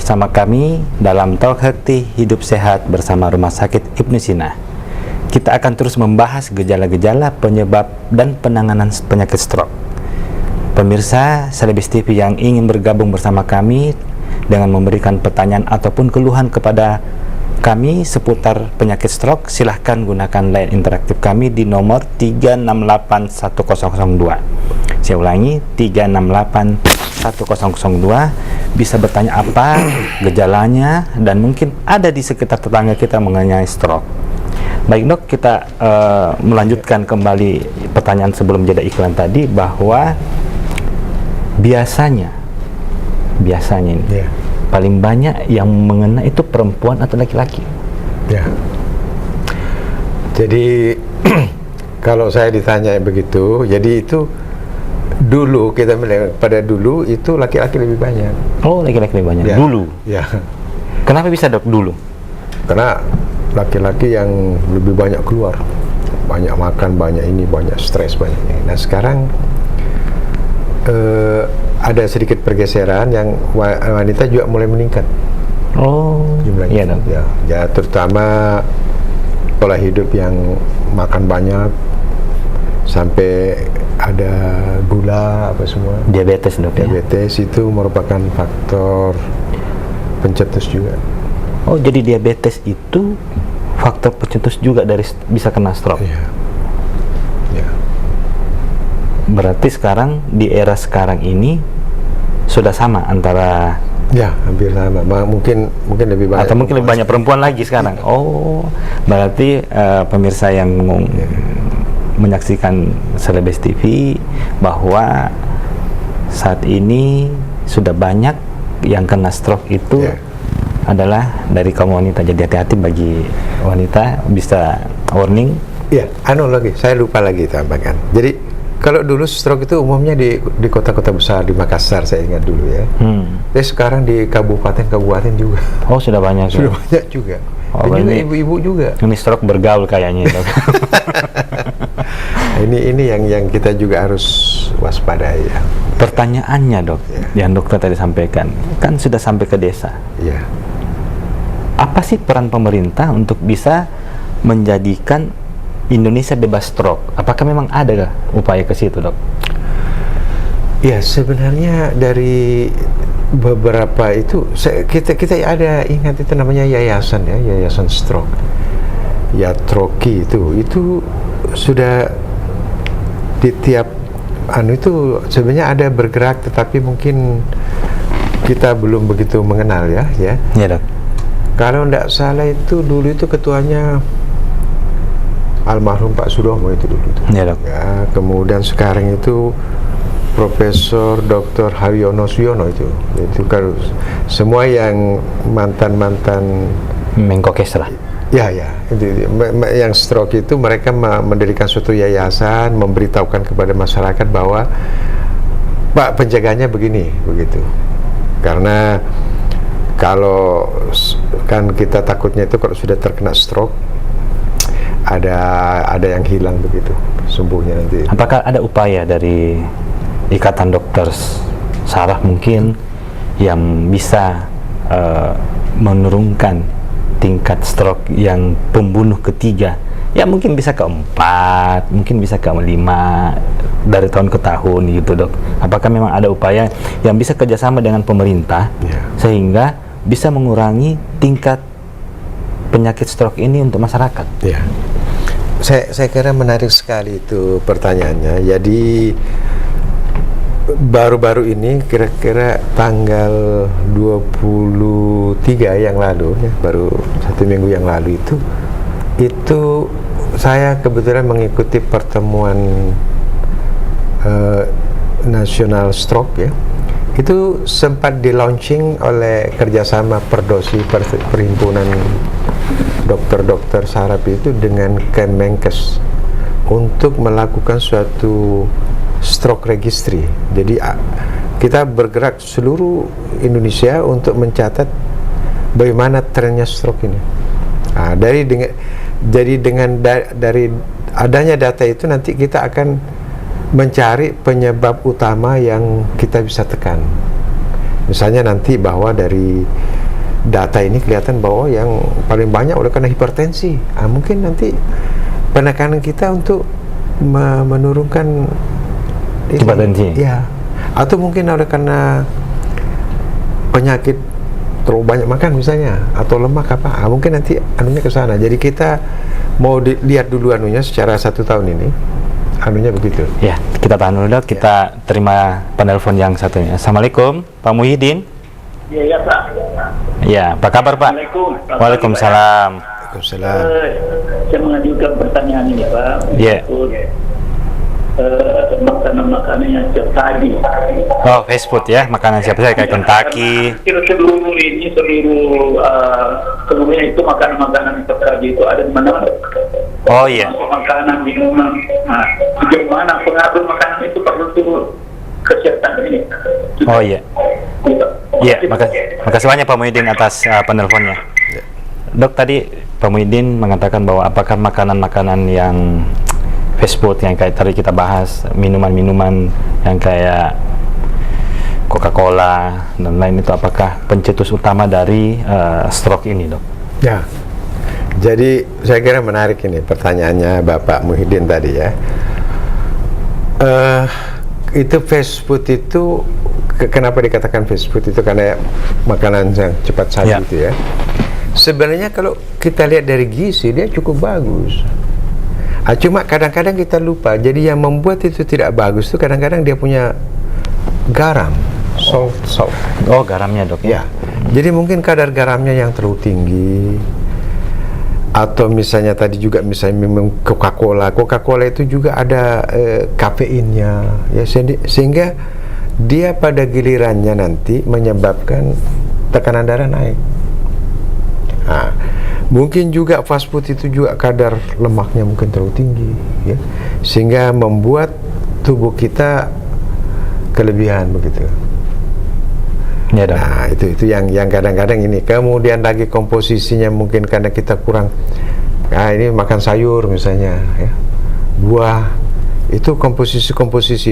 bersama kami dalam Talk Healthy Hidup Sehat bersama Rumah Sakit Ibnu Sina. Kita akan terus membahas gejala-gejala, penyebab, dan penanganan penyakit stroke. Pemirsa Celebes TV yang ingin bergabung bersama kami dengan memberikan pertanyaan ataupun keluhan kepada kami seputar penyakit stroke, silahkan gunakan line interaktif kami di nomor 3681002. Saya ulangi, 3681002. Bisa bertanya apa gejalanya dan mungkin ada di sekitar tetangga kita mengenai stroke. Baik dok, kita melanjutkan kembali pertanyaan sebelum jeda iklan tadi, bahwa biasanya ini paling banyak yang mengena itu perempuan atau laki-laki? Ya. Jadi kalau saya ditanya begitu, jadi itu dulu kita melihat, pada dulu itu laki-laki lebih banyak. Oh, laki-laki lebih banyak. Ya. Dulu. Ya. Kenapa bisa dok dulu? Karena laki-laki yang lebih banyak keluar, banyak makan, banyak ini, banyak stres, banyak ini. Nah sekarang ada sedikit pergeseran, yang wanita juga mulai meningkat. Oh, jumlahnya. Iya dok. Ya, terutama pola hidup yang makan banyak, sampai ada gula apa semua. Diabetes dok. Diabetes itu merupakan faktor pencetus juga. Oh, jadi diabetes itu faktor pencetus juga dari bisa kena stroke. Iya. Ya. Berarti sekarang di era sekarang ini sudah sama antara, ya hampir sama. Mungkin lebih banyak. atau mungkin lebih banyak perempuan lagi sekarang. Oh, berarti pemirsa yang menyaksikan Celebes TV, bahwa saat ini sudah banyak yang kena stroke itu adalah dari kaum wanita. Jadi hati-hati bagi wanita, bisa warning. Ya, lagi, saya lupa lagi tambahkan. Jadi kalau dulu stroke itu umumnya di kota-kota besar, di Makassar saya ingat dulu ya. Tapi sekarang di kabupaten juga. Oh, sudah banyak. Sudah banyak juga. Oh, Dan juga ibu-ibu juga. Ini stroke bergaul kayaknya. ini yang kita juga harus waspadai ya. Pertanyaannya dok, yang dokter tadi sampaikan, kan sudah sampai ke desa. Iya. Apa sih peran pemerintah untuk bisa menjadikan Indonesia bebas stroke? Apakah memang ada upaya ke situ dok? Ya sebenarnya dari beberapa itu kita ada, ingat itu namanya yayasan ya, yayasan stroke. Ya Troki itu sudah di tiap itu sebenarnya ada bergerak, tetapi mungkin kita belum begitu mengenal ya. Iya dok. Kalau tidak salah itu dulu itu ketuanya almarhum Pak Sudomo itu dulu. Iya dok. Ya, kemudian sekarang itu Profesor Dr. Haryono Suyono itu kan semua yang mantan Menkokes lah. Ya, itu yang stroke itu mereka mendirikan suatu yayasan, memberitahukan kepada masyarakat bahwa Pak penjaganya begitu. Karena kalau kan kita takutnya itu kalau sudah terkena stroke ada yang hilang begitu sembuhnya nanti. Apakah ada upaya dari Ikatan Dokter Saraf mungkin yang bisa menurunkan tingkat stroke yang pembunuh ketiga? Ya mungkin bisa keempat, mungkin bisa kelima dari tahun ke tahun gitu dok. Apakah memang ada upaya yang bisa kerjasama dengan pemerintah sehingga bisa mengurangi tingkat penyakit stroke ini untuk masyarakat? Ya, saya kira menarik sekali itu pertanyaannya. Jadi baru-baru ini kira-kira tanggal 23 yang lalu ya, baru 1 minggu yang lalu itu saya kebetulan mengikuti pertemuan nasional stroke ya. Itu sempat di launching oleh kerjasama Perdosi, Perhimpunan Dokter-Dokter Saraf itu dengan Kemenkes untuk melakukan suatu stroke registry. Jadi kita bergerak seluruh Indonesia untuk mencatat bagaimana trennya stroke ini. Dari adanya data itu nanti kita akan mencari penyebab utama yang kita bisa tekan. Misalnya nanti bahwa dari data ini kelihatan bahwa yang paling banyak oleh karena hipertensi. Mungkin nanti penekanan kita untuk menurunkan hipertensi. Ya. Atau mungkin oleh karena penyakit terlalu banyak makan misalnya, atau lemak apa, mungkin nanti anunya ke sana. Jadi kita mau lihat dulu anunya secara 1 tahun ini, anunya begitu. Ya, kita tahan dulu dok. Kita terima penelpon yang satunya. Assalamualaikum, Pak Muhyiddin. Iya Pak. Ya, apa kabar Pak? Assalamualaikum. Waalaikumsalam. Waalaikumsalam. Saya mengajukan pertanyaan ini Pak. Iya. Makanan-makanan yang setiap tadi. Oh, fast food ya, makanan siapa saya kayak Kentucky. Seluruh ini, seluruhnya itu makanan-makanan setiap tadi itu ada di mana? Oh iya. Makanan, minuman. Nah, bagaimana pengaruh makanan itu pada kesehatan ini? Oh iya. Iya, makasih banyak Pak Muhyiddin atas penelponnya. Dok, tadi Pak Muhyiddin mengatakan bahwa apakah makanan-makanan yang fast food yang kayak tadi kita bahas, minuman-minuman yang kayak Coca-Cola dan lain itu, apakah pencetus utama dari stroke ini, dok? Ya, jadi saya kira menarik ini pertanyaannya Bapak Muhyiddin tadi ya. Itu fast food itu, kenapa dikatakan fast food itu? Karena makanan yang cepat saji Ya. itu ya. Sebenarnya kalau kita lihat dari gizi dia cukup bagus. Cuma kadang-kadang kita lupa. Jadi yang membuat itu tidak bagus itu kadang-kadang dia punya garam, salt. Oh, garamnya, dok? Ya. Jadi mungkin kadar garamnya yang terlalu tinggi. Atau misalnya tadi juga misalnya minum Coca-Cola itu juga ada kafeinnya ya, sehingga dia pada gilirannya nanti menyebabkan tekanan darah naik. Mungkin juga fast food itu juga kadar lemaknya mungkin terlalu tinggi ya, sehingga membuat tubuh kita kelebihan begitu. Ya, dok. Nah, itu yang kadang-kadang ini. Kemudian lagi komposisinya mungkin karena kita kurang ini makan sayur misalnya ya, buah, itu komposisi